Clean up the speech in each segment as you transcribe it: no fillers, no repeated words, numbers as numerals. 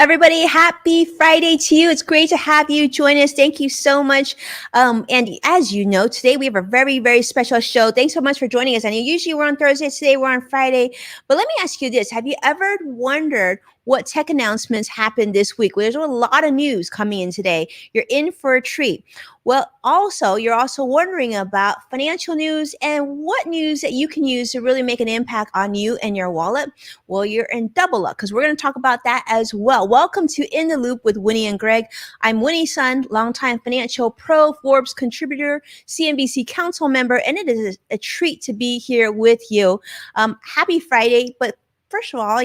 everybody. Happy Friday to you. It's great to have you join us. Thank you so much. And as you know, today we have a very, very special show. Thanks so much for joining us. And usually we're on Thursday. Today we're on Friday. But let me ask you this. Have you ever wondered what tech announcements happened this week? Well, there's a lot of news coming in today. You're in for a treat. Well, also, you're also wondering about financial news and what news that you can use to really make an impact on you and your wallet. Well, you're in double luck because we're going to talk about that as well. Welcome to In the Loop with Winnie and Greg. I'm Winnie Sun, longtime financial pro, Forbes contributor, CNBC council member, and it is a treat to be here with you. Happy Friday, but first of all,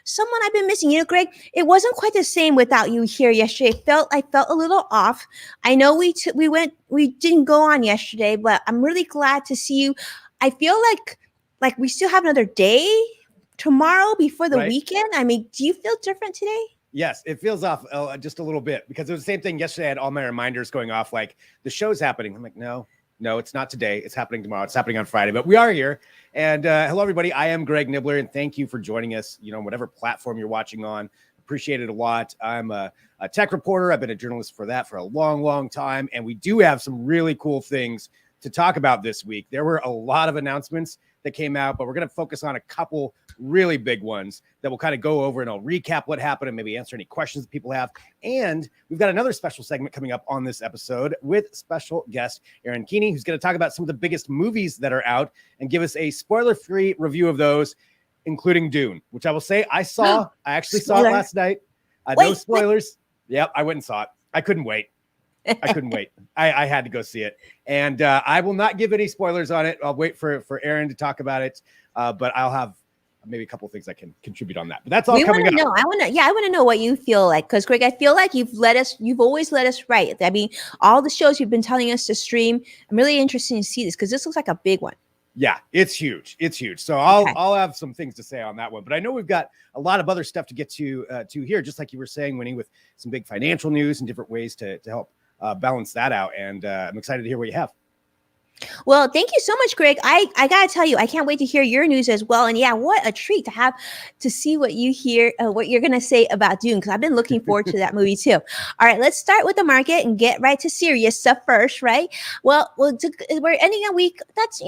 someone I've been missing. Greg, it wasn't quite the same without you here yesterday. I felt a little off. I know we didn't go on yesterday, but I'm really glad to see you. I feel like we still have another day tomorrow before the weekend. I mean, do you feel different today? Yes, it feels off just a little bit because it was the same thing yesterday. I had all my reminders going off like the show's happening. I'm like, no, it's not today. It's happening tomorrow. It's happening on Friday, but we are here. And hello, everybody. I am Greg Nibler, and thank you for joining us, whatever platform you're watching on. Appreciate it a lot. I'm a tech reporter. I've been a journalist for that for a long, long time. And we do have some really cool things to talk about this week. There were a lot of announcements that came out, but we're going to focus on a couple really big ones that we'll kind of go over, and I'll recap what happened and maybe answer any questions that people have. And we've got another special segment coming up on this episode with special guest Aaron Keeney, who's going to talk about some of the biggest movies that are out and give us a spoiler-free review of those, including Dune, which I will say I actually saw it last night. No spoilers. Yep, I went and saw it. I couldn't wait. I had to go see it. And I will not give any spoilers on it. I'll wait for Aaron to talk about it. But I'll have maybe a couple of things I can contribute on that. But that's all coming up. I want to know what you feel like. Because Greg, I feel like you've always led us right. I mean, all the shows you've been telling us to stream. I'm really interested to see this because this looks like a big one. Yeah, it's huge. So I'll have some things to say on that one. But I know we've got a lot of other stuff to get to here, just like you were saying, Winnie, with some big financial news and different ways to help balance that out. And I'm excited to hear what you have. Well, thank you so much, Greg. I got to tell you, I can't wait to hear your news as well. And yeah, what a treat to have to see what you hear, what you're going to say about Dune, because I've been looking forward to that movie too. All right, let's start with the market and get right to serious stuff first, right? Well, we're ending a week that's,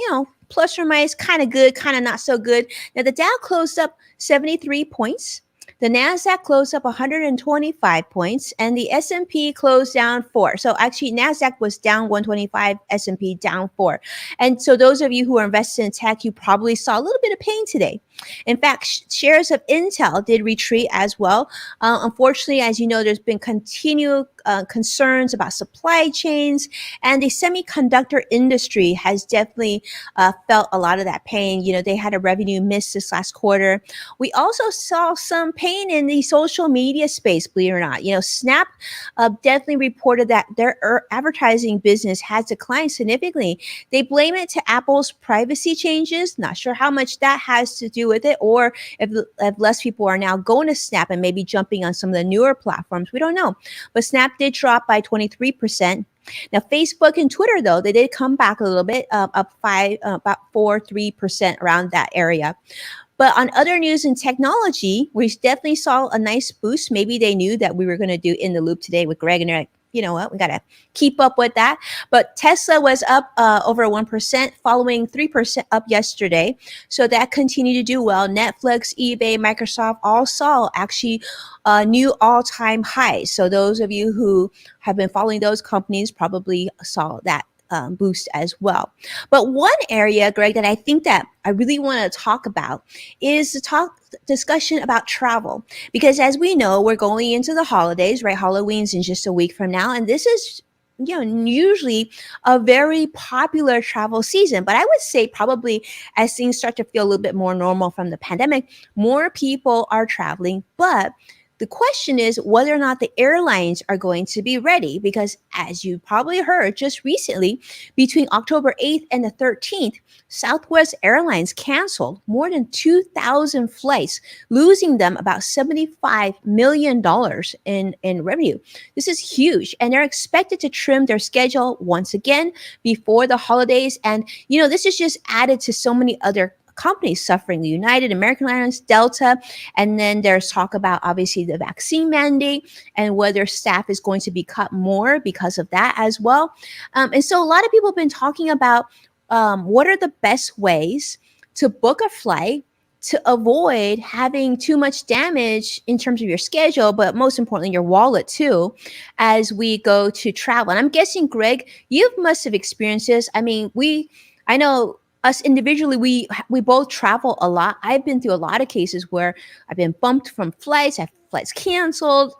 plus or minus kind of good, kind of not so good. Now, the Dow closed up 73 points. The NASDAQ closed up 125 points, and the S&P closed down 4. So actually, NASDAQ was down 125, S&P down 4. And so those of you who are invested in tech, you probably saw a little bit of pain today. In fact, shares of Intel did retreat as well. Unfortunately, as you know, there's been continued concerns about supply chains, and the semiconductor industry has definitely felt a lot of that pain. They had a revenue miss this last quarter. We also saw some pain in the social media space, believe it or not. Snap definitely reported that their advertising business has declined significantly. They blame it to Apple's privacy changes. Not sure how much that has to do with it, or if less people are now going to Snap and maybe jumping on some of the newer platforms. We don't know. But Snap did drop by 23%. Now, Facebook and Twitter, though, they did come back a little bit, up about 3% around that area. But on other news and technology, we definitely saw a nice boost. Maybe they knew that we were going to do In the Loop today with Greg, and they're like, you know what, we got to keep up with that. But Tesla was up over 1%, following 3% up yesterday. So that continued to do well. Netflix, eBay, Microsoft all saw actually new all-time highs. So those of you who have been following those companies probably saw that boost as well. But one area, Greg, that I think that I really want to talk about is the discussion about travel. Because as we know, we're going into the holidays, right? Halloween's in just a week from now. And this is usually a very popular travel season. But I would say probably as things start to feel a little bit more normal from the pandemic, more people are traveling. But the question is whether or not the airlines are going to be ready, because as you probably heard just recently, between October 8th and the 13th, Southwest Airlines canceled more than 2,000 flights, losing them about $75 million in revenue. This is huge, and they're expected to trim their schedule once again before the holidays. And, this is just added to so many other companies suffering: United, American Airlines, Delta. And then there's talk about obviously the vaccine mandate and whether staff is going to be cut more because of that as well. And so a lot of people have been talking about what are the best ways to book a flight to avoid having too much damage in terms of your schedule, but most importantly, your wallet too, as we go to travel. And I'm guessing, Greg, you must have experienced this. I mean, I know us individually, we both travel a lot. I've been through a lot of cases where I've been bumped from flights, I have flights canceled.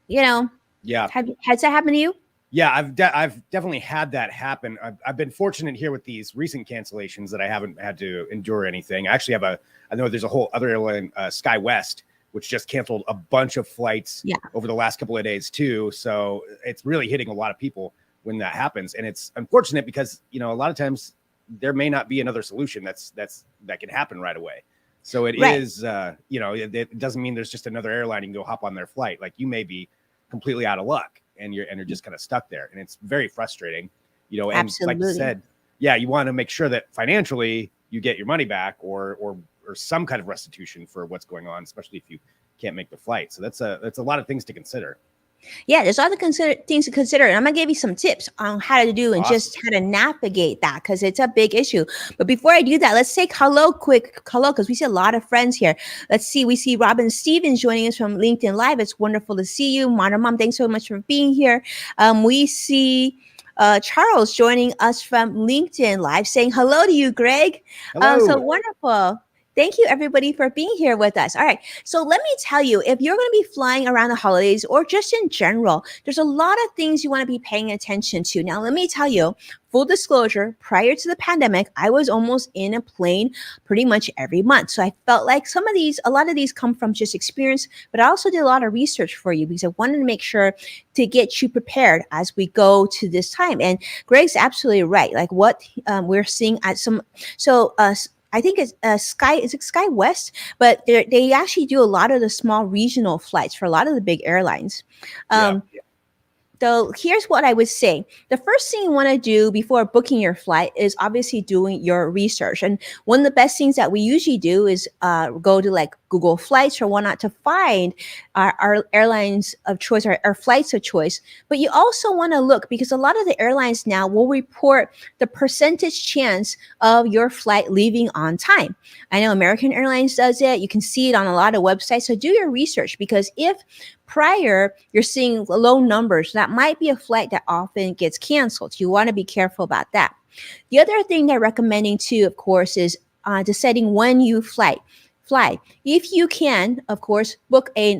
You know, Yeah. Has that happened to you? Yeah, I've definitely had that happen. I've been fortunate here with these recent cancellations that I haven't had to endure anything. I actually I know there's a whole other airline, SkyWest, which just canceled a bunch of flights over the last couple of days too. So it's really hitting a lot of people when that happens. And it's unfortunate because, a lot of times there may not be another solution that can happen right away. So it is, it doesn't mean there's just another airline you can go hop on their flight. Like you may be completely out of luck. And you're just kind of stuck there, and it's very frustrating, And Absolutely. like you said, you want to make sure that financially you get your money back, or some kind of restitution for what's going on, especially if you can't make the flight. So that's a lot of things to consider. Yeah, there's other things to consider. And I'm going to give you some tips on how to do and just how to navigate that, because it's a big issue. But before I do that, let's say hello, because we see a lot of friends here. Let's see. We see Robin Stevens joining us from LinkedIn Live. It's wonderful to see you. Modern Mom, thanks so much for being here. We see Charles joining us from LinkedIn Live saying hello to you, Greg. Hello. So wonderful. Thank you, everybody, for being here with us. All right. So let me tell you, if you're going to be flying around the holidays or just in general, there's a lot of things you want to be paying attention to. Now, let me tell you, full disclosure, prior to the pandemic, I was almost in a plane pretty much every month. So I felt like a lot of these come from just experience, but I also did a lot of research for you because I wanted to make sure to get you prepared as we go to this time. And Greg's absolutely right. Like what we're seeing at I think it's SkyWest, but they actually do a lot of the small regional flights for a lot of the big airlines. So here's what I would say. The first thing you want to do before booking your flight is obviously doing your research. And one of the best things that we usually do is go to like Google Flights or whatnot to find our airlines of choice, our flights of choice. But you also want to look, because a lot of the airlines now will report the percentage chance of your flight leaving on time. I know American Airlines does it. You can see it on a lot of websites. So do your research, because if prior you're seeing low numbers, that might be a flight that often gets canceled. You want to be careful about that. The other thing they're recommending too, of course, is deciding when you fly. If you can, of course, book a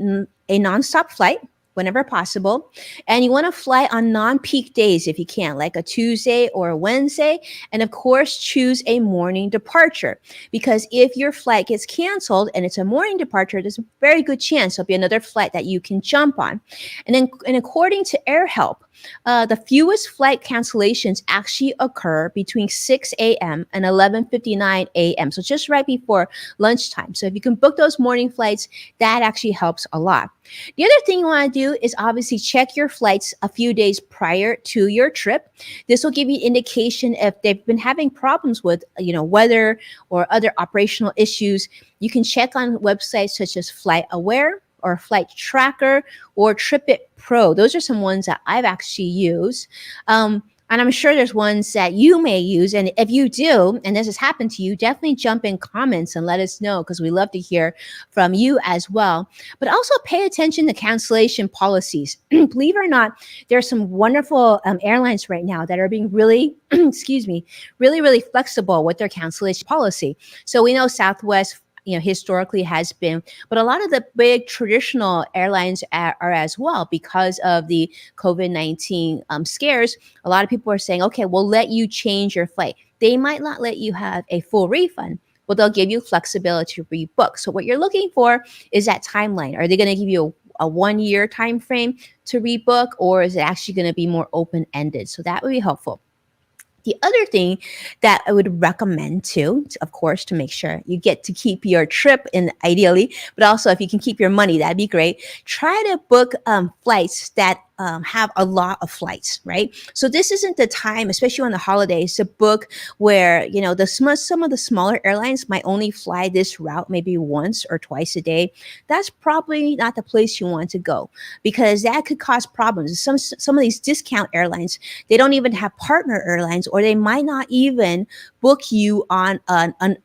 nonstop flight whenever possible. And you want to fly on non-peak days if you can, like a Tuesday or a Wednesday. And of course, choose a morning departure, because if your flight gets canceled and it's a morning departure, there's a very good chance there'll be another flight that you can jump on. And according to AirHelp, the fewest flight cancellations actually occur between 6 a.m. and 11:59 a.m. So just right before lunchtime. So if you can book those morning flights, that actually helps a lot. The other thing you want to do is obviously check your flights a few days prior to your trip. This will give you indication if they've been having problems with, weather or other operational issues. You can check on websites such as FlightAware or Flight Tracker or TripIt Pro. Those are some ones that I've actually used. And I'm sure there's ones that you may use. And if you do, and this has happened to you, definitely jump in comments and let us know, because we love to hear from you as well. But also pay attention to cancellation policies. Believe it or not, there are some wonderful airlines right now that are being really, really flexible with their cancellation policy. So we know Southwest, historically has been, but a lot of the big traditional airlines are as well, because of the COVID-19 scares. A lot of people are saying, okay, we'll let you change your flight. They might not let you have a full refund, but they'll give you flexibility to rebook. So what you're looking for is that timeline. Are they going to give you a 1-year time frame to rebook, or is it actually going to be more open-ended? So that would be helpful. The other thing that I would recommend too, of course, to make sure you get to keep your trip in ideally, but also if you can keep your money, that'd be great. Try to book flights that have a lot of flights, right? So this isn't the time, especially on the holidays, to book where, you know, some of the smaller airlines might only fly this route maybe once or twice a day. That's probably not the place you want to go, because that could cause problems. Some of these discount airlines, they don't even have partner airlines, or they might not even book you on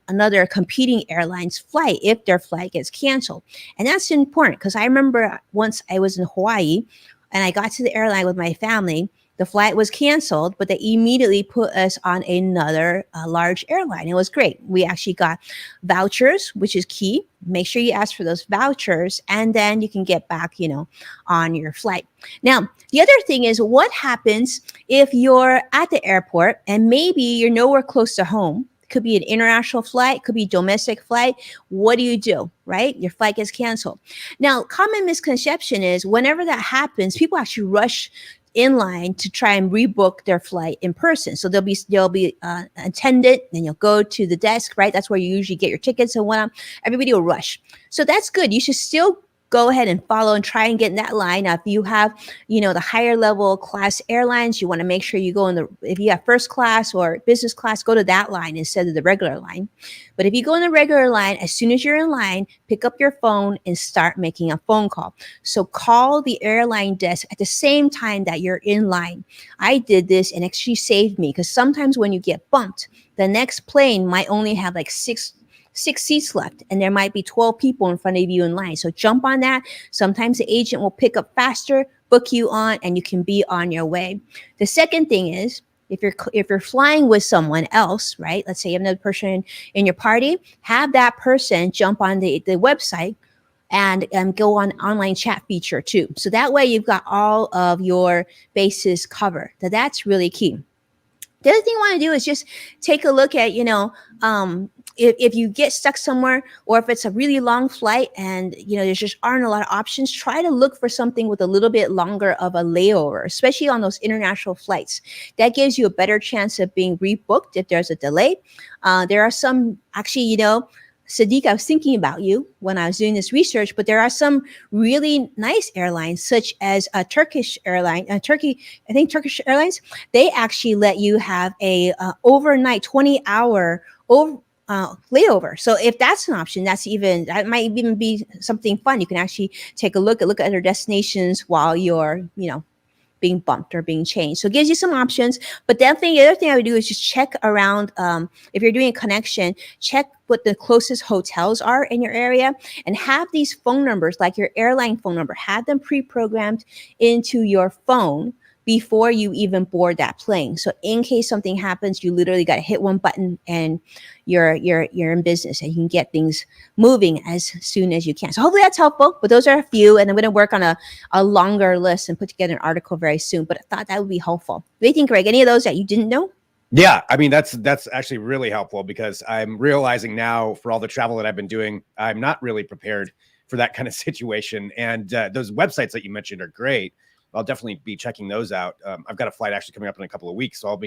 another competing airline's flight if their flight gets canceled. And that's important, because I remember once I was in Hawaii and I got to the airline with my family. The flight was canceled, but they immediately put us on another large airline. It was great. We actually got vouchers, which is key. Make sure you ask for those vouchers, and then you can get back, you know, on your flight. Now, the other thing is, what happens if you're at the airport and maybe you're nowhere close to home? Could be an international flight, could be domestic flight. What do? Right? Your flight gets canceled. Now, common misconception is whenever that happens, people actually rush in line to try and rebook their flight in person. So there'll be attendant, and you'll go to the desk, right? That's where you usually get your tickets and whatnot. Everybody will rush. So that's good. You should still go ahead and follow and try and get in that line. Now, if you have, you know, the higher level class airlines, you want to make sure you go if you have first class or business class, go to that line instead of the regular line. But if you go in the regular line, as soon as you're in line, pick up your phone and start making a phone call. So call the airline desk at the same time that you're in line. I did this and it actually saved me, because sometimes when you get bumped, the next plane might only have like six seats left, and there might be 12 people in front of you in line. So jump on that. Sometimes the agent will pick up faster, book you on, and you can be on your way. The second thing is, if you're flying with someone else, right? Let's say you have another person in your party, have that person jump on the website and go on online chat feature too. So that way you've got all of your bases covered. That's really key. The other thing you want to do is just take a look at, you know, if you get stuck somewhere, or if it's a really long flight and, you know, there just aren't a lot of options, try to look for something with a little bit longer of a layover, especially on those international flights. That gives you a better chance of being rebooked if there's a delay. There are some, actually, you know, Sadiq, I was thinking about you when I was doing this research, but there are some really nice airlines, such as a Turkish airline, Turkish Airlines. They actually let you have a overnight 20-hour layover. So if that's an option, that might even be something fun. You can actually take a look at other destinations while you're, you know, being bumped or being changed. So it gives you some options. But definitely the other thing I would do is just check around. If you're doing a connection, check what the closest hotels are in your area, and have these phone numbers, like your airline phone number, have them pre-programmed into your phone before you even board that plane. So in case something happens, you literally got to hit one button and you're in business, and you can get things moving as soon as you can. So hopefully that's helpful. But those are a few, and I'm going to work on a longer list and put together an article very soon. But I thought that would be helpful. What do you think, Greg? Any of those that you didn't know? Yeah, I mean, that's actually really helpful, because I'm realizing now, for all the travel that I've been doing, I'm not really prepared for that kind of situation. And those websites that you mentioned are great. I'll definitely be checking those out. I've got a flight actually coming up in a couple of weeks, so I'll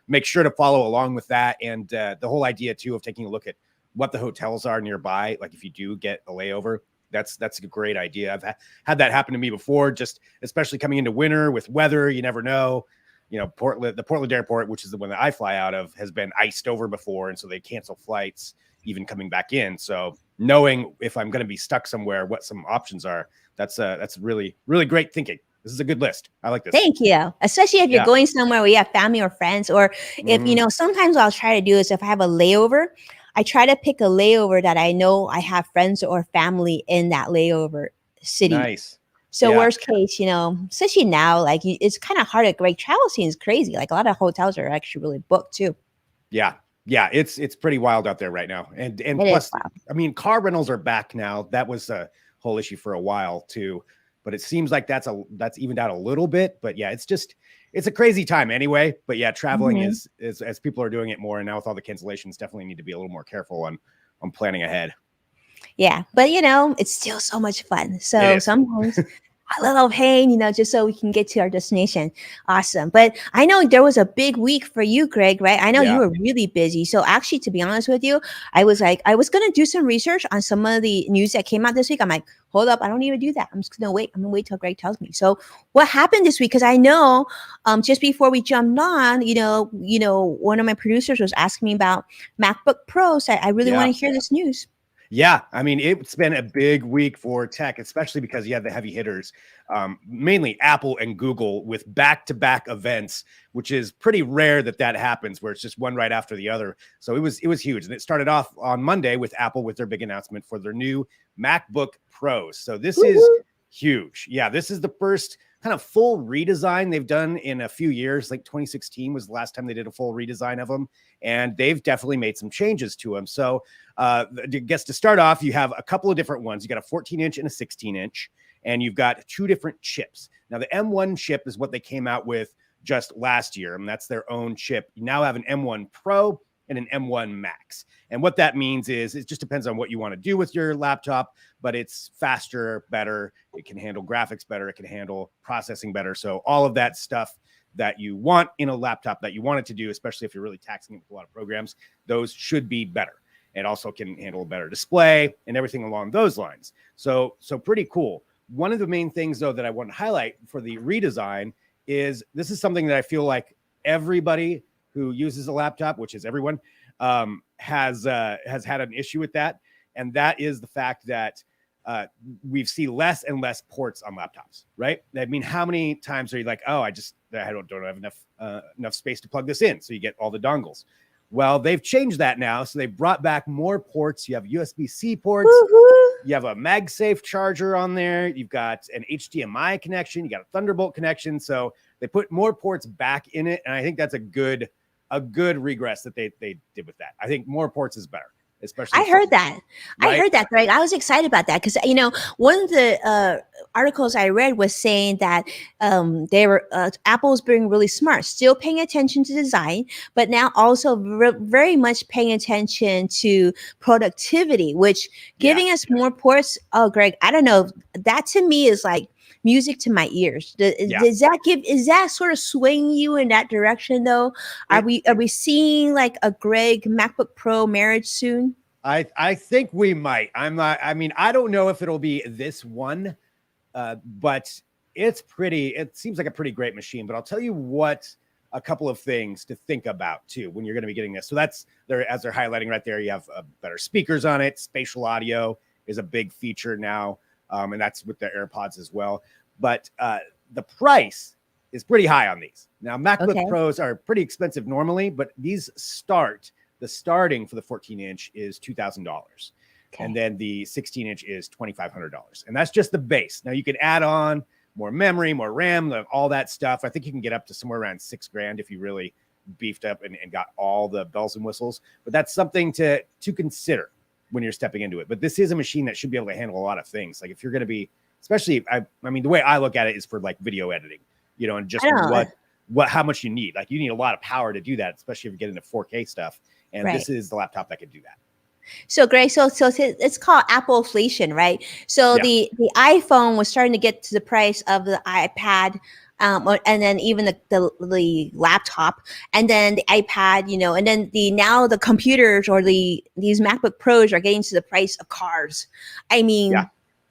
make sure to follow along with that. And the whole idea too of taking a look at what the hotels are nearby, like if you do get a layover, that's a great idea. I've had that happen to me before, just especially coming into winter with weather. You never know. You know, the Portland airport, which is the one that I fly out of, has been iced over before, and so they cancel flights even coming back in. So knowing if I'm going to be stuck somewhere, what some options are, that's really, really great thinking. This is a good list. I like this. Thank you. Especially if you're going somewhere where you have family or friends, or if, you know, sometimes what I'll try to do is, if I have a layover, I try to pick a layover that I know I have friends or family in that layover city. Nice. So worst case, you know, especially now, like it's kind of hard. Like travel scene is crazy. Like a lot of hotels are actually really booked too. Yeah. It's pretty wild out there right now. And plus, I mean, car rentals are back now. That was a whole issue for a while too. But it seems like that's evened out a little bit. But yeah, it's a crazy time anyway. But yeah, traveling is as people are doing it more, and now with all the cancellations, definitely need to be a little more careful on planning ahead. Yeah, but you know, it's still so much fun. So sometimes a little pain, just so we can get to our destination. Awesome. But I know there was a big week for you, Greg, right? I know you Yeah. were really busy. So actually, to be honest with you, I was going to do some research on some of the news that came out this week. I'm like, hold up, I don't need to do that. I'm just going to wait. I'm going to wait till Greg tells me. So what happened this week? Because I know just before we jumped on, one of my producers was asking me about MacBook Pro. So I really Yeah. want to hear this news. Yeah, I mean, it's been a big week for tech, especially because you have the heavy hitters, mainly Apple and Google with back-to-back events, which is pretty rare that happens, where it's just one right after the other. So it was huge, and it started off on Monday with Apple with their big announcement for their new MacBook Pros. So this is huge. Yeah, this is the first kind of full redesign they've done in a few years. Like 2016 was the last time they did a full redesign of them, and they've definitely made some changes to them. So I guess to start off, you have a couple of different ones. You got a 14-inch and a 16-inch, and you've got two different chips. Now, the M1 chip is what they came out with just last year, and that's their own chip. You now have an M1 Pro and an M1 Max. And what that means is it just depends on what you want to do with your laptop, but it's faster, better. It can handle graphics better. It can handle processing better. So all of that stuff that you want in a laptop that you want it to do, especially if you're really taxing it with a lot of programs, those should be better. It also can handle a better display and everything along those lines. So pretty cool. One of the main things, though, that I want to highlight for the redesign is this is something that I feel like everybody who uses a laptop, which is everyone, has had an issue with that. And that is the fact that we see less and less ports on laptops, right? I mean, how many times are you like, oh, I don't have enough space to plug this in. So you get all the dongles. Well, they've changed that now. So they brought back more ports. You have USB-C ports. Woo-hoo. You have a MagSafe charger on there. You've got an HDMI connection. You got a Thunderbolt connection. So they put more ports back in it. And I think that's a good regress that they did with that. I think more ports is better. Especially I heard that. Right? I heard that, Greg. I was excited about that because one of the articles I read was saying that Apple's being really smart, still paying attention to design, but now also very much paying attention to productivity, which giving us more ports. Oh, Greg, I don't know. That to me is like music to my ears. Is that sort of swaying you in that direction though? Are we seeing like a Greg MacBook Pro marriage soon? I think we might. I mean, I don't know if it'll be this one, but it seems like a pretty great machine. But I'll tell you what, a couple of things to think about too when you're going to be getting this. So that's there, as they're highlighting right there, you have better speakers on it. Spatial audio is a big feature now. And that's with the AirPods as well. But the price is pretty high on these. Now, MacBook Pros are pretty expensive normally, but these the starting for the 14-inch is $2,000. Okay. And then the 16-inch is $2,500. And that's just the base. Now, you can add on more memory, more RAM, all that stuff. I think you can get up to somewhere around $6,000 if you really beefed up and got all the bells and whistles. But that's something to consider when you're stepping into it. But this is a machine that should be able to handle a lot of things. Like if you're going to be, especially, I mean, the way I look at it is for like video editing, and just how much you need. Like you need a lot of power to do that, especially if you get into 4K stuff. And this is the laptop that can do that. So Greg, so it's called Appleflation, right? So the iPhone was starting to get to the price of the iPad. And then even the laptop, and then the iPad, and then now the computers or these MacBook Pros are getting to the price of cars. I mean,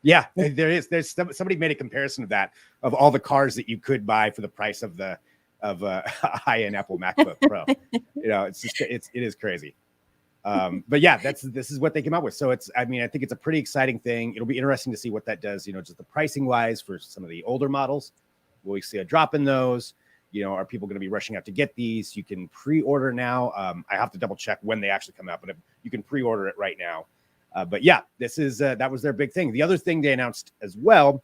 yeah, there's somebody made a comparison of that, of all the cars that you could buy for the price of a high-end Apple MacBook Pro. It is crazy. But yeah, this is what they came up with. So I think it's a pretty exciting thing. It'll be interesting to see what that does, just the pricing wise for some of the older models. Will we see a drop in those? Are people going to be rushing out to get these? You can pre-order now. I have to double check when they actually come out, but you can pre-order it right now. But yeah, this is that was their big thing. The other thing they announced as well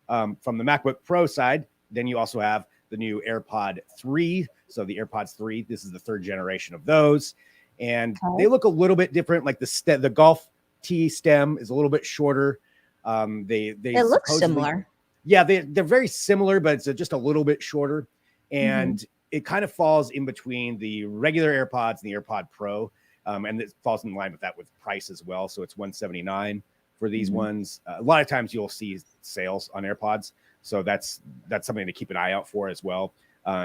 from the MacBook Pro side, then you also have the new AirPod 3. So the AirPods 3, this is the third generation of those. And they look a little bit different. Like the Golf T stem is a little bit shorter. It looks similar. Yeah, they're very similar, but it's just a little bit shorter. And it kind of falls in between the regular AirPods and the AirPod Pro. And it falls in line with that with price as well. So it's $179 for these ones. A lot of times you'll see sales on AirPods. So that's something to keep an eye out for as well.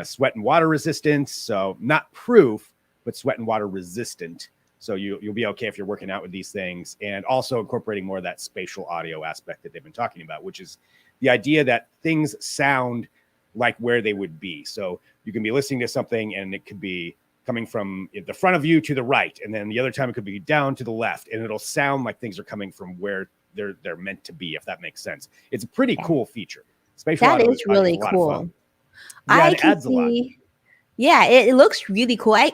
Sweat and water resistance. So not proof, but sweat and water resistant. So you'll be okay if you're working out with these things, and also incorporating more of that spatial audio aspect that they've been talking about, which is the idea that things sound like where they would be. So you can be listening to something and it could be coming from the front of you to the right, and then the other time it could be down to the left, and it'll sound like things are coming from where they're meant to be, if that makes sense. It's a pretty cool feature. Spatial That audio is really cool. Yeah, it adds a lot. Yeah, it looks really cool. I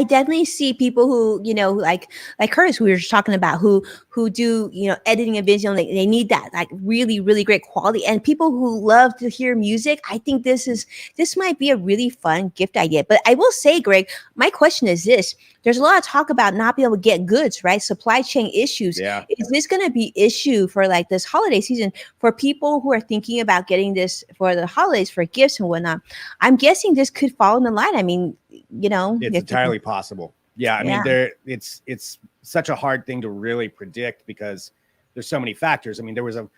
definitely see people who, like Curtis, who we were just talking about, who do, editing a video, and they need that like really, really great quality. And people who love to hear music, I think this might be a really fun gift idea. But I will say, Greg, my question is this. There's a lot of talk about not being able to get goods, right? Supply chain issues. Yeah. Is this going to be issue for like this holiday season for people who are thinking about getting this for the holidays for gifts and whatnot? I'm guessing this could fall in the line. I mean, it's entirely possible. Yeah. I mean, it's such a hard thing to really predict because there's so many factors. I mean, there was a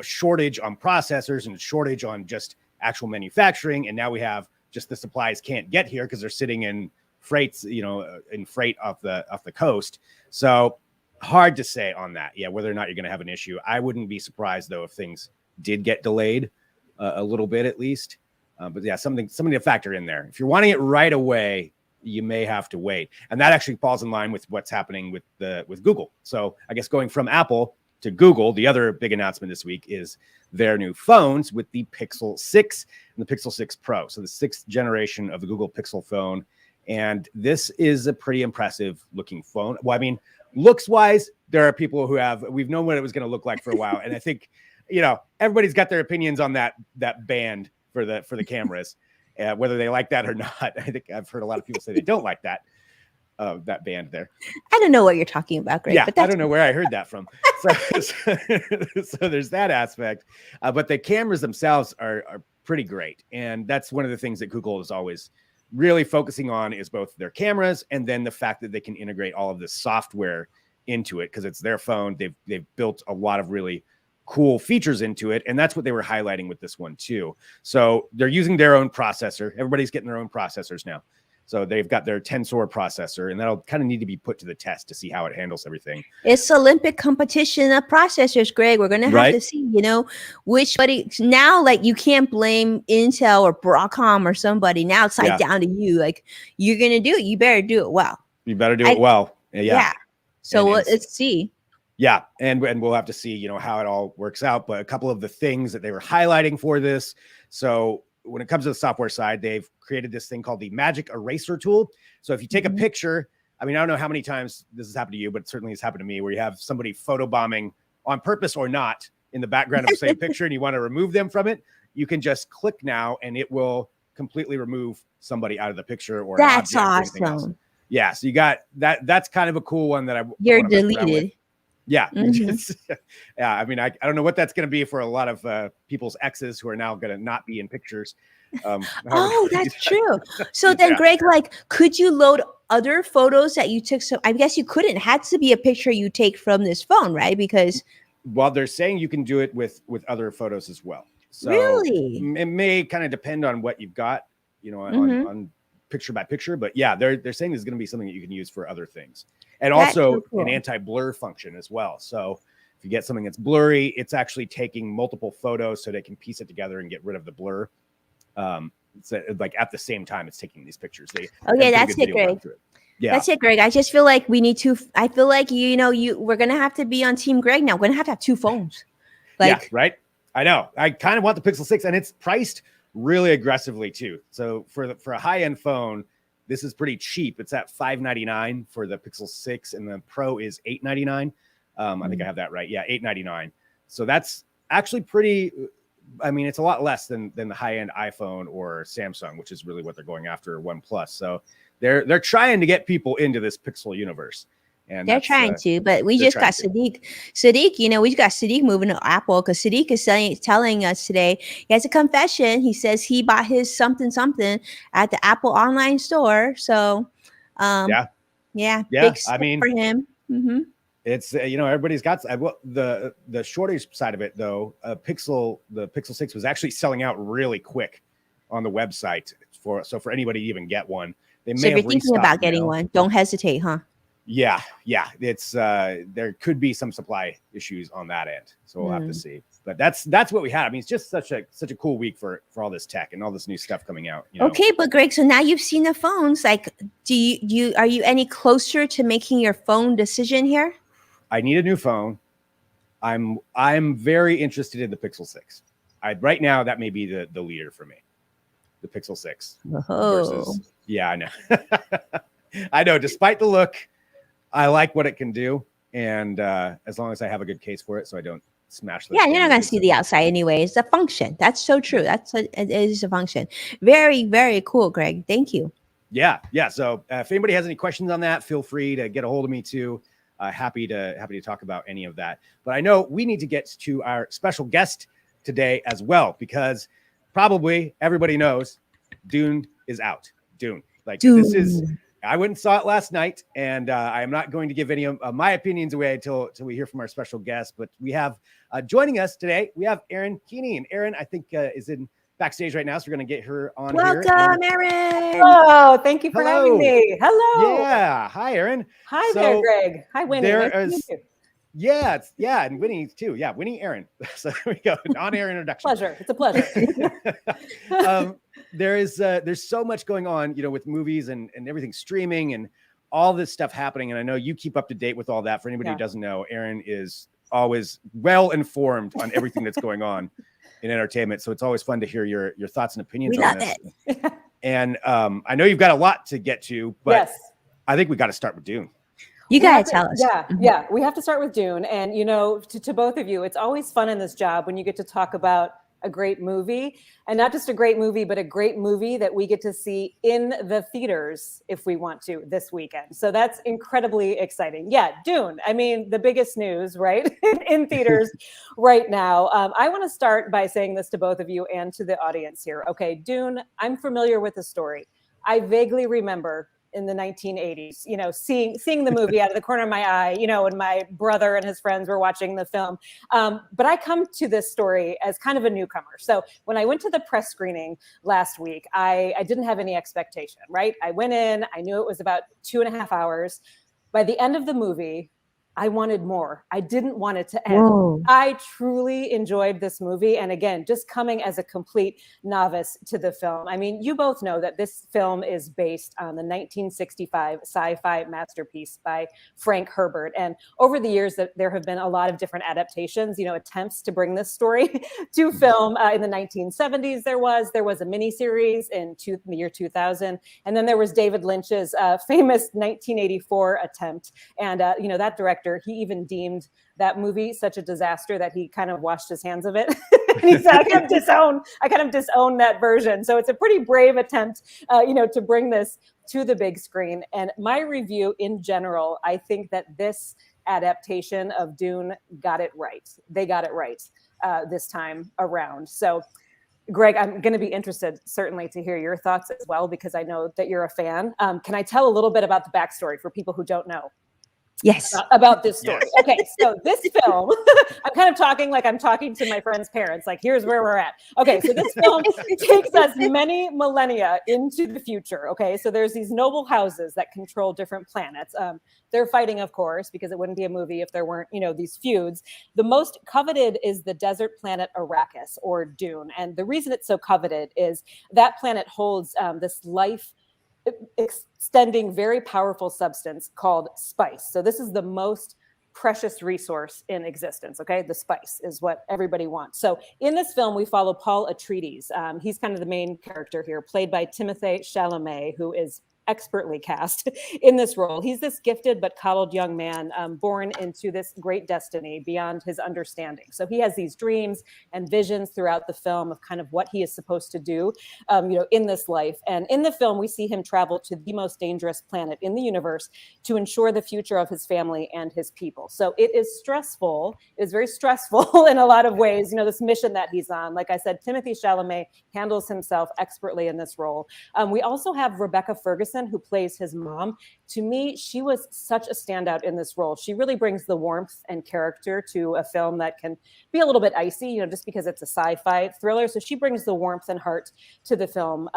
shortage on processors and a shortage on just actual manufacturing. And now we have just the supplies can't get here because they're sitting in freights, in freight off the coast. So hard to say on that. Yeah. Whether or not you're going to have an issue. I wouldn't be surprised though, if things did get delayed a little bit at least. But yeah, something to factor in there. If you're wanting it right away, you may have to wait. And that actually falls in line with what's happening with Google. So I guess going from Apple to Google, the other big announcement this week is their new phones with the Pixel 6 and the Pixel 6 Pro. So the 6th generation of the Google Pixel phone. And this is a pretty impressive looking phone. Well, I mean, looks wise, there are people we've known what it was going to look like for a while. And I think, everybody's got their opinions on that band for the cameras, whether they like that or not. I think I've heard a lot of people say they don't like that band there. I don't know what you're talking about, Greg. Yeah, but I don't know where I heard that from. So there's that aspect. But the cameras themselves are pretty great. And that's one of the things that Google is always really focusing on, is both their cameras and then the fact that they can integrate all of this software into it because it's their phone. They've built a lot of really cool features into it, and that's what they were highlighting with this one too. So they're using their own processor. Everybody's getting their own processors now. So they've got their Tensor processor, and that'll kind of need to be put to the test to see how it handles everything. It's Olympic competition of processors, Greg. We're going to have to see, whichbody now, like you can't blame Intel or Broadcom or somebody. Now it's like down to you. Like you're going to do it. You better do it well. You better do it well. Yeah. So let's see. Yeah. And we'll have to see, how it all works out. But a couple of the things that they were highlighting for this. So when it comes to the software side, they've created this thing called the Magic Eraser tool. So if you take a picture, I mean, I don't know how many times this has happened to you, but it certainly has happened to me, where you have somebody photobombing on purpose or not in the background of the same picture and you want to remove them from it. You can just click now and it will completely remove somebody out of the picture or that's awesome. Yeah. So you got that. That's kind of a cool one that you're deleted. Yeah. Yeah. I mean, I don't know what that's going to be for a lot of people's exes who are now going to not be in pictures. That's true. So then, Greg, like, could you load other photos that you took? So I guess you couldn't. It had to be a picture you take from this phone, right? Because they're saying you can do it with other photos as well. So really, it may kind of depend on what you've got, on picture by picture. But yeah, they're saying there's going to be something that you can use for other things. And also an anti-blur function as well. So if you get something that's blurry, it's actually taking multiple photos so they can piece it together and get rid of the blur. It's like at the same time it's taking these pictures. That's it, Greg. Yeah, that's it, Greg. I just feel like we need to. I feel like we're gonna have to be on Team Greg now. We're gonna have to have two phones. Yeah, right. I know. I kind of want the Pixel 6, and it's priced really aggressively too. So for a high-end phone, this is pretty cheap. It's at $599 for the Pixel 6, and the Pro is $899. I think I have that right. Yeah, $899. So that's actually pretty. I mean, it's a lot less than the high-end iPhone or Samsung, which is really what they're going after, or OnePlus. So they're trying to get people into this Pixel universe. And they're trying to, but we just got Sadiq. Sadiq, we got Sadiq moving to Apple because Sadiq is telling us today he has a confession. He says he bought his something at the Apple online store. So, big step for him. Mm-hmm. It's everybody's got the shorter side of it though. The Pixel 6 was actually selling out really quick on the website for anybody to even get one. They So may if you're have thinking restocked about getting now. one, don't hesitate, huh? Yeah. It's there could be some supply issues on that end, so we'll have to see. But that's what we had. I mean, it's just such a cool week for all this tech and all this new stuff coming out. Okay, but Greg, so now you've seen the phones. Like, are you any closer to making your phone decision here? I need a new phone. I'm very interested in the Pixel 6. Right now that may be the leader for me. The Pixel 6 versus I know. I know, despite the look, I like what it can do, and as long as I have a good case for it so I don't smash the you're not going to see the outside anyway. It's a function. That's so true. It is a function. Very, very cool, Greg. Thank you. Yeah. So if anybody has any questions on that, feel free to get a hold of me too. Happy to talk about any of that. But I know we need to get to our special guest today as well, because probably everybody knows Dune is out. Dune. This is, I went and saw it last night, and I am not going to give any of my opinions away until we hear from our special guest. But we have joining us today, we have Erin Keeney, and Erin, I think, is in backstage right now, so we're going to get her on. Welcome, Erin. Oh, thank you for having me. Hello. Yeah. Hi, Erin. Hi there, Greg. Hi, Winnie. Yeah, and Winnie too. Yeah, Winnie, Erin. So there we go. On-air introduction. Pleasure. It's a pleasure. There's so much going on, with movies and everything streaming and all this stuff happening. And I know you keep up to date with all that. For anybody who doesn't know, Erin is always well informed on everything that's going on in entertainment. So it's always fun to hear your thoughts and opinions on this. It. And I know you've got a lot to get to, but I think we got to start with Dune. You got to tell us. Yeah. We have to start with Dune. And, to both of you, it's always fun in this job when you get to talk about a great movie, and not just a great movie, but a great movie that we get to see in the theaters if we want to this weekend. So that's incredibly exciting. Yeah, Dune. I mean, the biggest news, right, in theaters right now. I want to start by saying this to both of you and to the audience here. Okay, Dune, I'm familiar with the story. I vaguely remember in the 1980s, seeing the movie out of the corner of my eye, and my brother and his friends were watching the film. But I come to this story as kind of a newcomer. So when I went to the press screening last week, I didn't have any expectation, right? I went in, I knew it was about 2.5 hours. By the end of the movie, I wanted more. I didn't want it to end. Whoa. I truly enjoyed this movie. And again, just coming as a complete novice to the film. I mean, you both know that this film is based on the 1965 sci-fi masterpiece by Frank Herbert. And over the years, there have been a lot of different adaptations, attempts to bring this story to film. In the 1970s, there was a miniseries in the year 2000. And then there was David Lynch's famous 1984 attempt. And, that director, he even deemed that movie such a disaster that he kind of washed his hands of it. And he said, I kind of disown that version. So it's a pretty brave attempt, to bring this to the big screen. And my review in general, I think that this adaptation of Dune got it right. They got it right this time around. So Greg, I'm going to be interested certainly to hear your thoughts as well, because I know that you're a fan. Can I tell a little bit about the backstory for people who don't know? Yes. About this story. Yes. Okay, so this film, I'm kind of talking like I'm talking to my friend's parents, like here's where we're at. Okay, so this film takes us many millennia into the future. Okay, so there's these noble houses that control different planets. They're fighting, of course, because it wouldn't be a movie if there weren't, these feuds. The most coveted is the desert planet Arrakis, or Dune. And the reason it's so coveted is that planet holds this life extending very powerful substance called spice. So this is the most precious resource in existence. Okay, the spice is what everybody wants. So in this film, we follow Paul Atreides. He's kind of the main character here, played by Timothée Chalamet, who is expertly cast in this role. He's this gifted but coddled young man born into this great destiny beyond his understanding. So he has these dreams and visions throughout the film of kind of what he is supposed to do, in this life. And in the film, we see him travel to the most dangerous planet in the universe to ensure the future of his family and his people. So it is stressful. It is very stressful in a lot of ways, this mission that he's on. Like I said, Timothée Chalamet handles himself expertly in this role. We also have Rebecca Ferguson Anderson, who plays his mom. To me, she was such a standout in this role. She really brings the warmth and character to a film that can be a little bit icy, just because it's a sci-fi thriller. So she brings the warmth and heart to the film.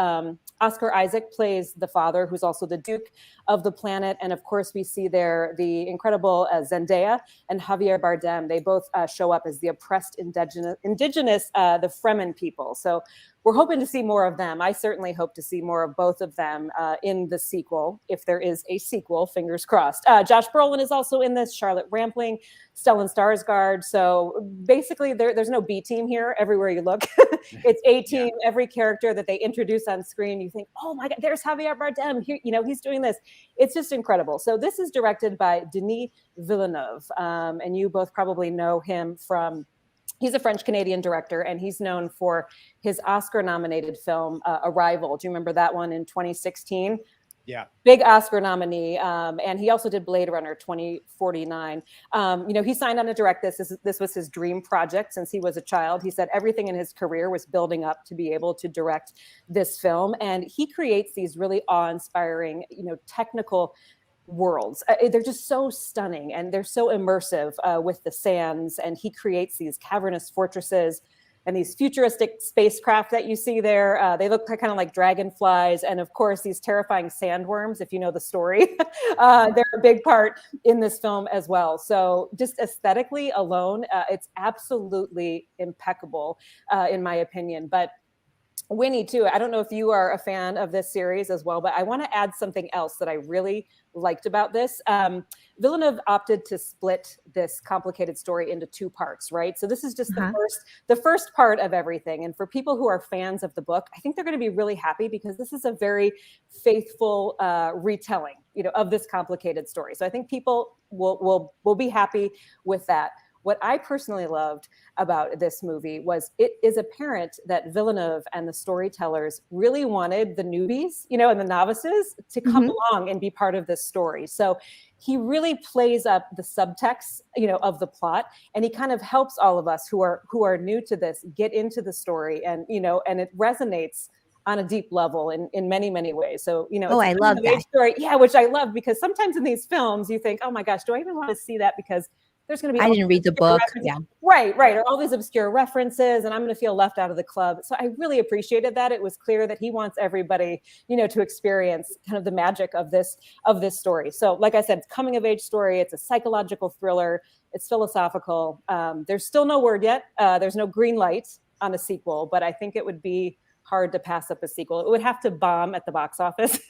Oscar Isaac plays the father, who's also the Duke of the planet. And of course, we see there the incredible Zendaya and Javier Bardem. They both show up as the oppressed indigenous the Fremen people. So we're hoping to see more of them. I certainly hope to see more of both of them in the sequel, if there is a sequel, fingers crossed. Josh Brolin is also in this, Charlotte Rampling, Stellan Skarsgård. So basically there's no B team here. Everywhere you look, it's A team. Yeah. Every character that they introduce on screen, you think, oh my God, there's Javier Bardem. He's doing this. It's just incredible. So this is directed by Denis Villeneuve. And you both probably know him from, he's a French-Canadian director, and he's known for his Oscar-nominated film, Arrival. Do you remember that one in 2016? Yeah. Big Oscar nominee. And he also did Blade Runner 2049. He signed on to direct this. This was his dream project since he was a child. He said everything in his career was building up to be able to direct this film. And he creates these really awe-inspiring, technical worlds. They're just so stunning, and they're so immersive with the sands. And he creates these cavernous fortresses and these futuristic spacecraft that you see there. They look kind of like dragonflies. And of course, these terrifying sandworms, if you know the story, they're a big part in this film as well. So just aesthetically alone, it's absolutely impeccable, in my opinion. But Winnie, too, I don't know if you are a fan of this series as well, but I want to add something else that I really liked about this. Villeneuve opted to split this complicated story into two parts, right? So this is just the first part of everything. And for people who are fans of the book, I think they're going to be really happy, because this is a very faithful retelling, of this complicated story. So I think people will be happy with that. What I personally loved about this movie was it is apparent that Villeneuve and the storytellers really wanted the newbies, and the novices to come along and be part of this story. So he really plays up the subtext, of the plot, and he kind of helps all of us who are new to this get into the story, and and it resonates on a deep level in many, many ways. So, I love that story. Yeah, which I love, because sometimes in these films you think, oh my gosh, do I even want to see that? Because there's going to be, I didn't read the book. Yeah. Right. Or all these obscure references, and I'm going to feel left out of the club. So I really appreciated that. It was clear that he wants everybody, to experience kind of the magic of this story. So like I said, it's a coming of age story. It's a psychological thriller. It's philosophical. There's still no word yet. There's no green light on a sequel, but I think it would be hard to pass up a sequel. It would have to bomb at the box office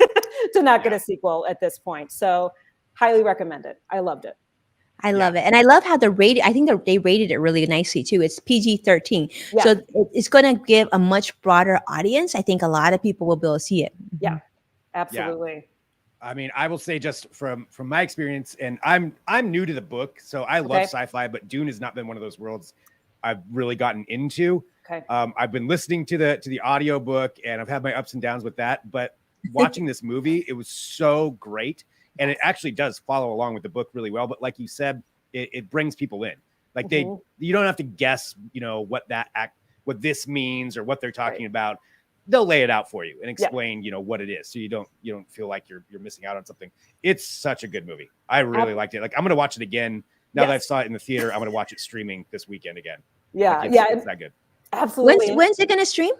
to not get a sequel at this point. So highly recommend it. I loved it. I love it. And I love how I think they rated it really nicely too. It's PG-13. Yeah. So it's going to give a much broader audience. I think a lot of people will be able to see it. Yeah, absolutely. Yeah. I mean, I will say, just from my experience, and I'm new to the book, so I love sci-fi, but Dune has not been one of those worlds I've really gotten into. Okay. I've been listening to the audio book, and I've had my ups and downs with that, but watching this movie, it was so great. And it actually does follow along with the book really well. But like you said, it brings people in. Like you don't have to guess, what this means or what they're talking about. They'll lay it out for you and explain, what it is. So you don't feel like you're missing out on something. It's such a good movie. I really liked it. Like, I'm going to watch it again. Now that I saw it in the theater, I'm going to watch it streaming this weekend again. Yeah. Like, it's that good. Absolutely. When's it going to stream?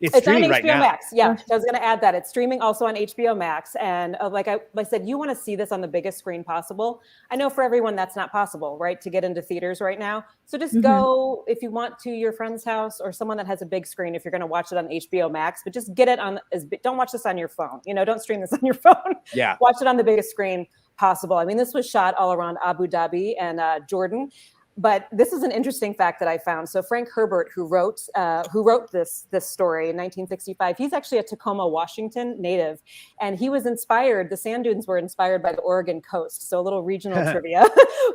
It's streaming on HBO right now. Max. Yeah, I was going to add that. It's streaming also on HBO Max. And like I said, you want to see this on the biggest screen possible. I know for everyone that's not possible, right, to get into theaters right now. So just go, if you want, to your friend's house or someone that has a big screen, if you're going to watch it on HBO Max, but just get it on, don't watch this on your phone. Don't stream this on your phone. Yeah. Watch it on the biggest screen possible. I mean, this was shot all around Abu Dhabi and Jordan. But this is an interesting fact that I found. So Frank Herbert, who wrote this story in 1965, he's actually a Tacoma, Washington native, and he was inspired. The sand dunes were inspired by the Oregon coast. So a little regional trivia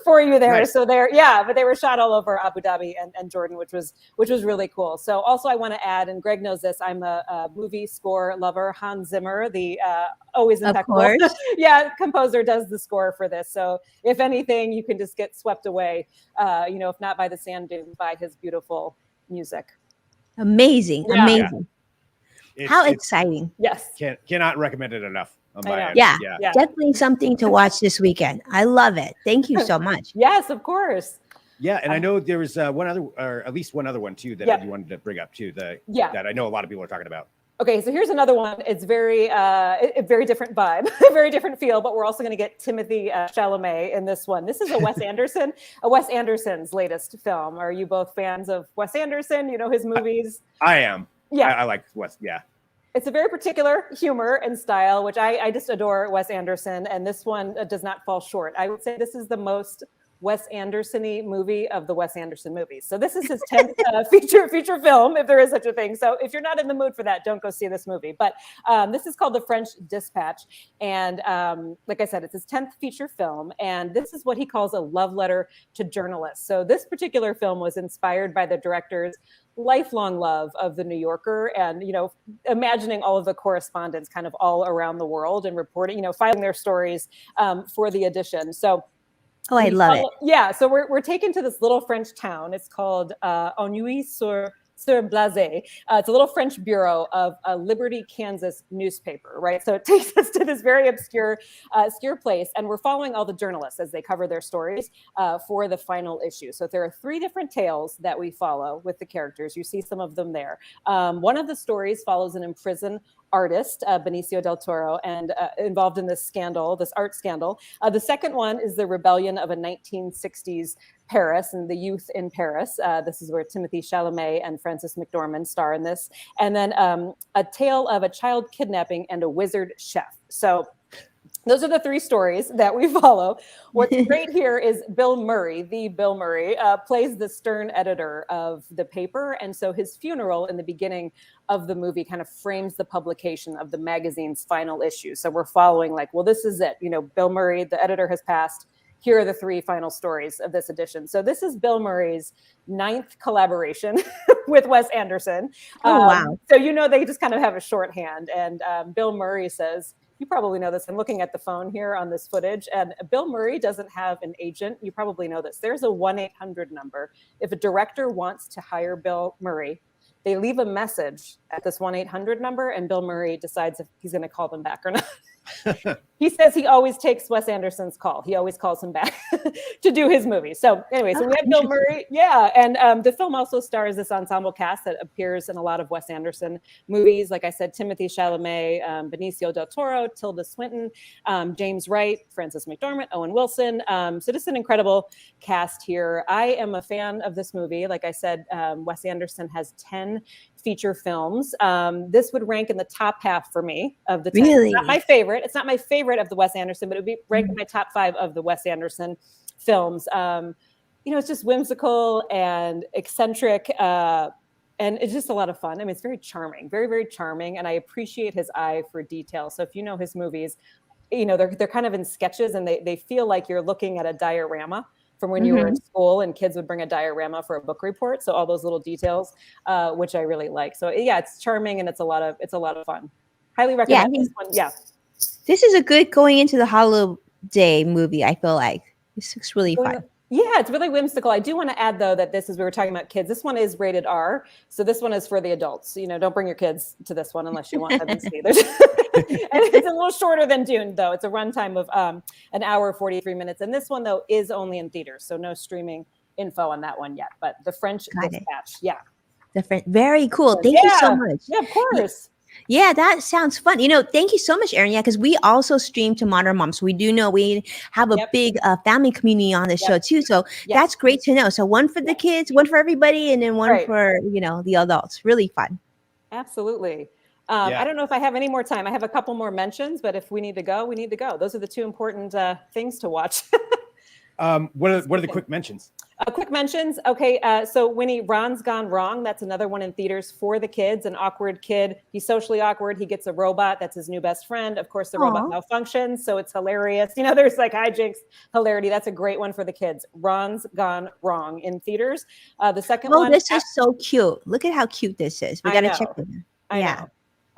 for you there. Nice. So but they were shot all over Abu Dhabi and Jordan, which was really cool. So also I want to add, and Greg knows this, I'm a movie score lover. Hans Zimmer, the always impeccable, composer, does the score for this. So if anything, you can just get swept away. If not by the sand dunes, by his beautiful music. Amazing. Yeah. How exciting. Yes. Cannot recommend it enough. on I my know. end. Yeah, Yeah. definitely something to watch this weekend. I love it. Thank you so much. Yes, of course. Yeah, and I know there was one other, or at least one other one too, that Yeah. you wanted to bring up too, Yeah. that I know a lot of people are talking about. Okay, so here's another one. It's very, a very different vibe, a very different feel, but we're also going to get Timothy Chalamet in this one. This is a Wes Anderson's latest film. Are you both fans of Wes Anderson? You know his movies? I am. Yeah. I like Wes. Yeah. It's a very particular humor and style, which I just adore Wes Anderson, and this one does not fall short. I would say this is the most Wes Anderson-y movie of the Wes Anderson movies. So this is his 10th feature film, if there is such a thing. So if you're not in the mood for that, don't go see this movie. But this is called The French Dispatch. And like I said, it's his 10th feature film. And this is what he calls a love letter to journalists. So this particular film was inspired by the director's lifelong love of the New Yorker, and imagining all of the correspondents kind of all around the world and reporting, filing their stories for the edition. So I love it. Yeah, so we're taken to this little French town. It's called Ennui-sur-Blaze. It's a little French bureau of a Liberty, Kansas newspaper, right? So it takes us to this very obscure place, and we're following all the journalists as they cover their stories for the final issue. So there are 3 different tales that we follow with the characters. You see some of them there. One of the stories follows an imprisoned artist, Benicio del Toro, and involved in this scandal, this art scandal. The second one is the rebellion of a 1960s Paris and the youth in Paris. This is where Timothy Chalamet and Frances McDormand star in this. And then a tale of a child kidnapping and a wizard chef. So those are the 3 stories that we follow. What's great here is Bill Murray plays the stern editor of the paper. And so his funeral in the beginning of the movie kind of frames the publication of the magazine's final issue. So we're following this is it. Bill Murray, the editor, has passed. Here are the 3 final stories of this edition. So this is Bill Murray's 9th collaboration with Wes Anderson. Oh, wow. So they just kind of have a shorthand. And Bill Murray says, you probably know this. I'm looking at the phone here on this footage, and Bill Murray doesn't have an agent. You probably know this. There's a 1-800 number. If a director wants to hire Bill Murray, they leave a message at this 1-800 number, and Bill Murray decides if he's going to call them back or not. He says he always takes Wes Anderson's call. He always calls him back to do his movie. So anyway, so we have Bill Murray. Yeah. And the film also stars this ensemble cast that appears in a lot of Wes Anderson movies. Like I said, Timothy Chalamet, Benicio del Toro, Tilda Swinton, James Wright, Frances McDormand, Owen Wilson. So just an incredible cast here. I am a fan of this movie. Like I said, Wes Anderson has 10 feature films. This would rank in the top half for me of the 10. Really? It's not my favorite. It's not my favorite of the Wes Anderson, but it would be ranked in my top 5 of the Wes Anderson films. It's just whimsical and eccentric, and it's just a lot of fun. I mean, it's very charming, very, very charming, and I appreciate his eye for detail. So if you know his movies, they're kind of in sketches, and they feel like you're looking at a diorama from when you were in school and kids would bring a diorama for a book report. So all those little details, which I really like. So yeah, it's charming and it's a lot of fun. Highly recommend this one. Yeah. This is a good going into the holiday movie, I feel like. This looks really fun. Yeah, it's really whimsical. I do want to add, though, that we were talking about kids. This one is rated R. So this one is for the adults. Don't bring your kids to this one unless you want them to see this. And it's a little shorter than Dune, though. It's a runtime of an hour, 43 minutes. And this one, though, is only in theaters. So no streaming info on that one yet. But The French Dispatch. Yeah. Very cool. Thank you so much. Yeah, of course. Yeah, that sounds fun. Thank you so much, Erin. Yeah, because we also stream to Modern Moms. We do know we have a big family community on the show too. So that's great to know. So one for the kids, one for everybody, and then one for, the adults. Really fun. Absolutely. I don't know if I have any more time. I have a couple more mentions, but if we need to go, we need to go. Those are the 2 important things to watch. What are the quick mentions? Quick mentions. Okay, so Winnie, Ron's Gone Wrong. That's another one in theaters for the kids. An awkward kid. He's socially awkward. He gets a robot. That's his new best friend. Of course, the robot malfunctions, so it's hilarious. There's like hijinks, hilarity. That's a great one for the kids. Ron's Gone Wrong in theaters. The second one. Oh, this is so cute. Look at how cute this is. We got to check it out. I know.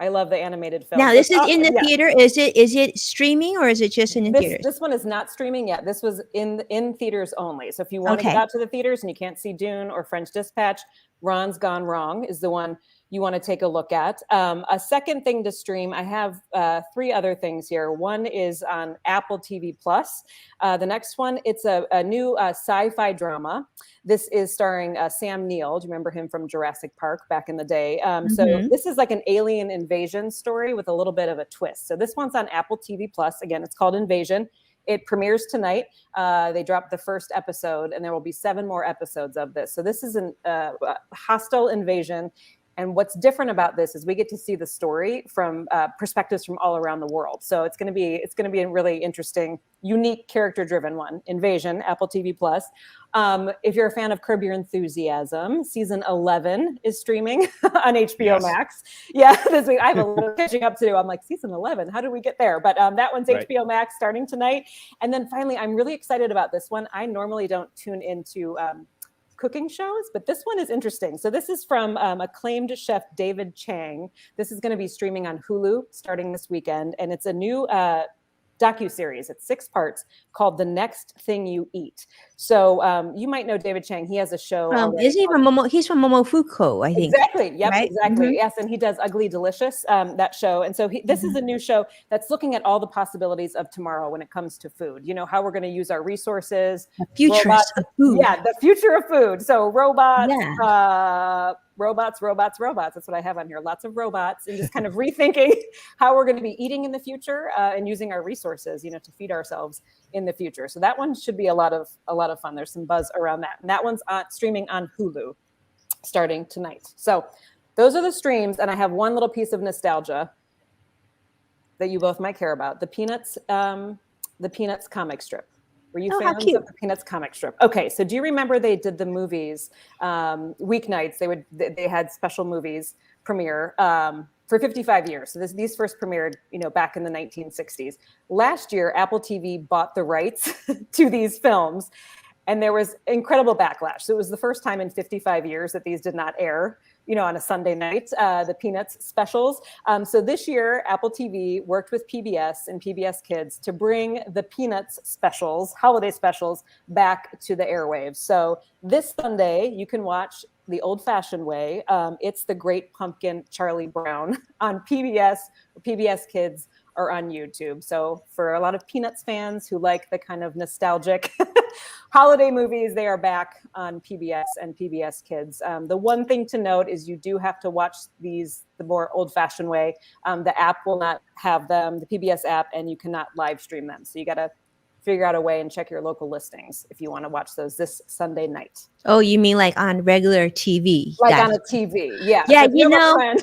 I love the animated film. Now, this is in the theater. Is it streaming or is it just in the theaters? This one is not streaming yet. This was in theaters only. So if you want to get out to the theaters and you can't see Dune or French Dispatch, Ron's Gone Wrong is the one you want to take a look at. A second thing to stream, I have 3 other things here. One is on Apple TV Plus. The next one, it's a new sci-fi drama. This is starring Sam Neill. Do you remember him from Jurassic Park back in the day? So this is like an alien invasion story with a little bit of a twist. So this one's on Apple TV Plus. Again, it's called Invasion. It premieres tonight. They dropped the first episode, and there will be 7 more episodes of this. So this is a hostile invasion. And what's different about this is we get to see the story from perspectives from all around the world. So it's going to be a really interesting, unique, character-driven one. Invasion, Apple TV Plus. If you're a fan of Curb Your Enthusiasm, season 11 is streaming on HBO Max. Yeah, this week I have a little catching up to do. I'm like, season 11, how did we get there? But that one's HBO Max starting tonight. And then finally, I'm really excited about this one. I normally don't tune into cooking shows, but this one is interesting. So this is from acclaimed chef David Chang. This is going to be streaming on Hulu starting this weekend, and it's a new docuseries. It's 6 parts called The Next Thing You Eat. So you might know David Chang. He has a show. Is he from Momo? He's from Momofuku, I think. Exactly. Yep. Right? Exactly. Yes. And he does Ugly Delicious, that show. And so this is a new show that's looking at all the possibilities of tomorrow when it comes to food. You know, how we're going to use our resources. The futurist of food. Yeah, the future of food. So robots, robots. That's what I have on here. Lots of robots, and just kind of rethinking how we're going to be eating in the future and using our resources, you know, to feed ourselves in the future. So that one should be a lot of fun. There's some buzz around that. And that one's streaming on Hulu starting tonight. So those are the streams. And I have one little piece of nostalgia that you both might care about. The Peanuts comic strip. Were you fans of the Peanuts comic strip? Okay, so do you remember they did the movies weeknights? They had special movies premiere for 55 years. So these first premiered, you know, back in the 1960s. Last year, Apple TV bought the rights to these films, and there was incredible backlash. So it was the first time in 55 years that these did not air, you know, on a Sunday night, the Peanuts specials. So this year, Apple TV worked with PBS and PBS Kids to bring the Peanuts specials, holiday specials, back to the airwaves. So this Sunday, you can watch the old-fashioned way. It's The Great Pumpkin, Charlie Brown on PBS, PBS Kids, or on YouTube. So for a lot of Peanuts fans who like the kind of nostalgic holiday movies, they are back on PBS and PBS Kids. The one thing to note is you do have to watch these the more old-fashioned way. The app will not have them, the PBS app, and you cannot live stream them. So you got to figure out a way and check your local listings if you want to watch those this Sunday night. Oh, you mean like on regular TV? Like on a TV, yeah. Yeah, you know,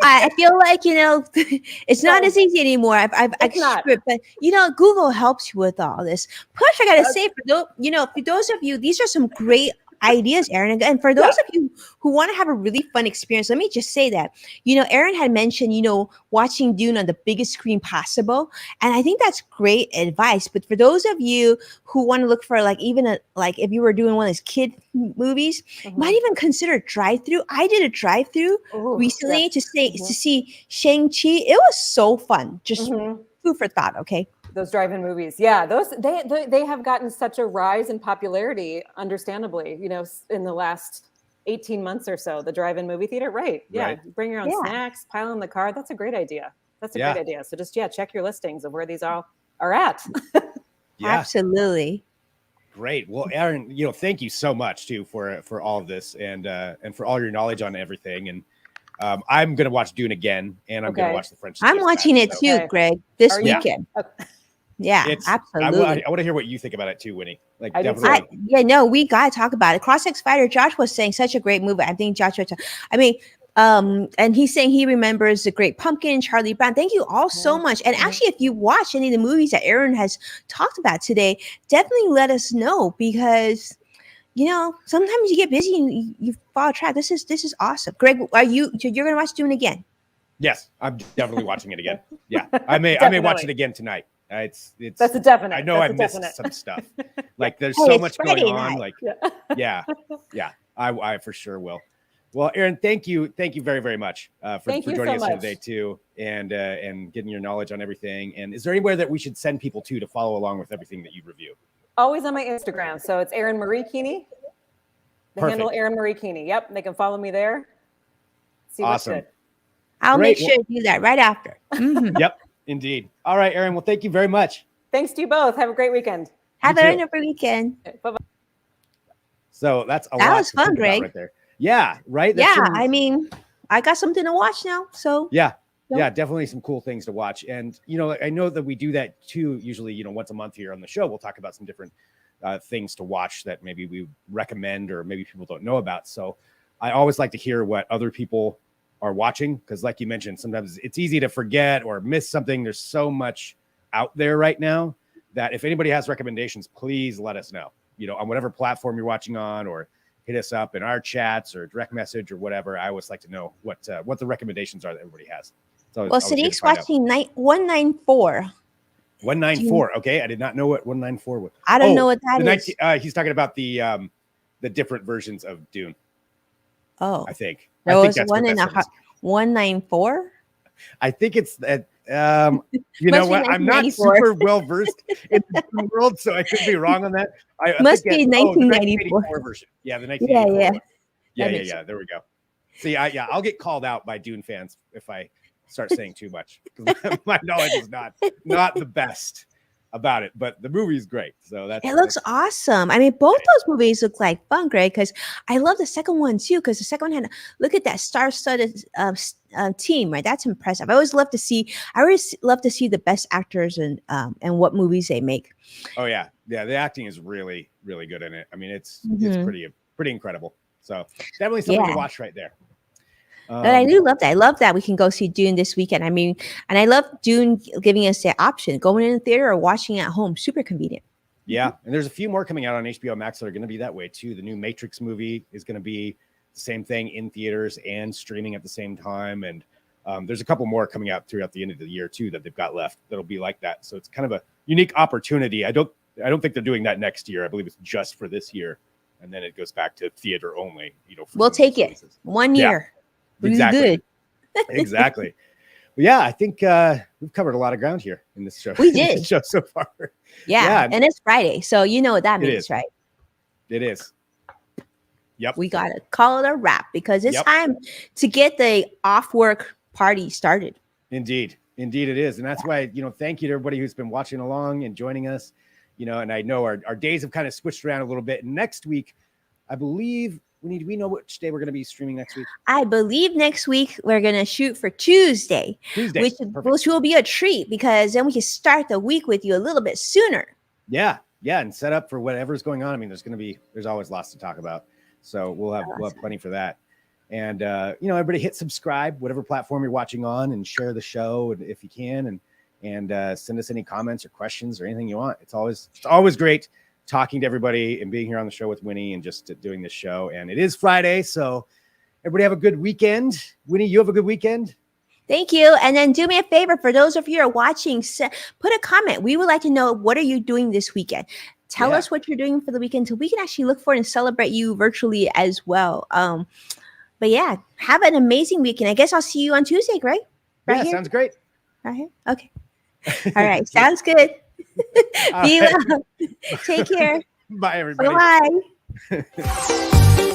I feel like, you know, it's not as easy anymore. I've extra, but you know, Google helps you with all this. Plus, I gotta say, for those of you, these are some great ideas, Aaron. And for those of you who want to have a really fun experience, let me just say that, you know, Aaron had mentioned, you know, watching Dune on the biggest screen possible. And I think that's great advice. But for those of you who want to look for like even like if you were doing one of those kid movies, might even consider drive-through. I did a drive-through recently to see Shang-Chi. It was so fun. Just food for thought. Okay. Those drive-in movies, yeah, those they have gotten such a rise in popularity, understandably, you know, in the last 18 months or so. The drive-in movie theater, right? Bring your own snacks, pile in the car. That's a great idea. That's a great idea. So just check your listings of where these all are at. Absolutely. Great. Well, Aaron, you know, thank you so much too for all of this and for all your knowledge on everything. And I'm gonna watch Dune again, and I'm gonna watch the French. I'm watching it too, Greg, this weekend. Yeah, absolutely. I want to hear what you think about it too, Winnie. Like, definitely. We gotta talk about it. Cross-X Fighter. Josh was saying such a great movie. I think Josh. And he's saying he remembers The Great Pumpkin, Charlie Brown. Thank you all so much. And actually, if you watch any of the movies that Aaron has talked about today, definitely let us know because, you know, sometimes you get busy and you fall track. This is awesome. Greg, you're gonna watch Dune again? Yes, I'm definitely watching it again. Yeah, I may watch it again tonight. It's that's a definite. I know I missed some stuff. Like there's so much going on. Like I for sure will. Well, Aaron, thank you very, very much for joining us today too, and getting your knowledge on everything. And is there anywhere that we should send people to follow along with everything that you review? Always on my Instagram. So it's Aaron Marie Keeney. The handle Aaron Marie Keeney. Yep, they can follow me there. See what's Awesome. good. I'll Great. make sure to do that right after. Mhm. Yep, indeed. All right, Erin. Well, thank you very much. Thanks to you both. Have a great weekend. Have You a too. wonderful weekend. Bye-bye. So that's a That lot was to fun, think about Greg. right there. Yeah, right. That's Yeah, some- I mean, I got something to watch now. So yeah, Yep. yeah, definitely some cool things to watch. And I know that we do that too. Usually, once a month here on the show, we'll talk about some different things to watch that maybe we recommend or maybe people don't know about. So I always like to hear what other people are watching because, like you mentioned, sometimes it's easy to forget or miss something. There's so much out there right now that if anybody has recommendations, please let us know. On whatever platform you're watching on, or hit us up in our chats or direct message or whatever. I always like to know what the recommendations are that everybody has. So well, Sadiq's watching 194. 194. Okay, I did not know what 194 was. I don't know what that is. He's talking about the different versions of Dune. Oh, I think. there I think was that's one what in that a is. 194. I think it's that. You know Must be what? I'm not 1994. super well versed in the Dune world, so I could be wrong on that. I Must think be the 1994. 1984 version. Yeah, the 1984 Yeah. one. Yeah, That yeah, makes yeah. There we go. See, I'll get called out by Dune fans if I start saying too much. My knowledge is not the best about it, but the movie is great. So It looks awesome. I mean, both those movies look like fun, Greg, because I love the second one too. Because the second one had look at that star-studded team, right? That's impressive. I always love to see the best actors and what movies they make. Oh yeah, the acting is really, really good in it. I mean, it's Mhm. pretty incredible. So definitely something Yeah. to watch right there. But I do love that. I love that we can go see Dune this weekend. I mean, and I love Dune giving us the option going in the theater or watching at home. Super convenient. Yeah, and there's a few more coming out on HBO Max that are going to be that way too. The new Matrix movie is going to be the same thing in theaters and streaming at the same time. And there's a couple more coming out throughout the end of the year too that they've got left that'll be like that. So it's kind of a unique opportunity. I don't think they're doing that next year. I believe it's just for this year, and then it goes back to theater only. For We'll some of take these it. releases. 1 year. Really Exactly. good. Exactly. Well, yeah, I think we've covered a lot of ground here in this show. We in this did. show so far. Yeah. And it's Friday. So you know what that It means, is. right? It is. Yep. We got to call it a wrap because it's Yep. time to get the off work party started. Indeed it is. And that's why, thank you to everybody who's been watching along and joining us, and I know our days have kind of switched around a little bit. And next week, I believe we know which day we're going to be streaming next week. I believe next week we're going to shoot for Tuesday, which will be a treat because then we can start the week with you a little bit sooner. Yeah. And set up for whatever's going on. I mean, there's always lots to talk about. So we'll have plenty for that. And, everybody hit subscribe, whatever platform you're watching on, and share the show if you can, and send us any comments or questions or anything you want. It's always great talking to everybody and being here on the show with Winnie and just doing this show. And it is Friday, so everybody have a good weekend. Winnie, you have a good weekend. Thank you. And then do me a favor, for those of you who are watching, put a comment. We would like to know, what are you doing this weekend? Tell us what you're doing for the weekend so we can actually look for and celebrate you virtually as well. But yeah, have an amazing weekend. I guess I'll see you on Tuesday, Greg. Right here? Sounds great. Right here? Okay. All right. Sounds good. Be well. Take care. Bye, everybody. Bye-bye.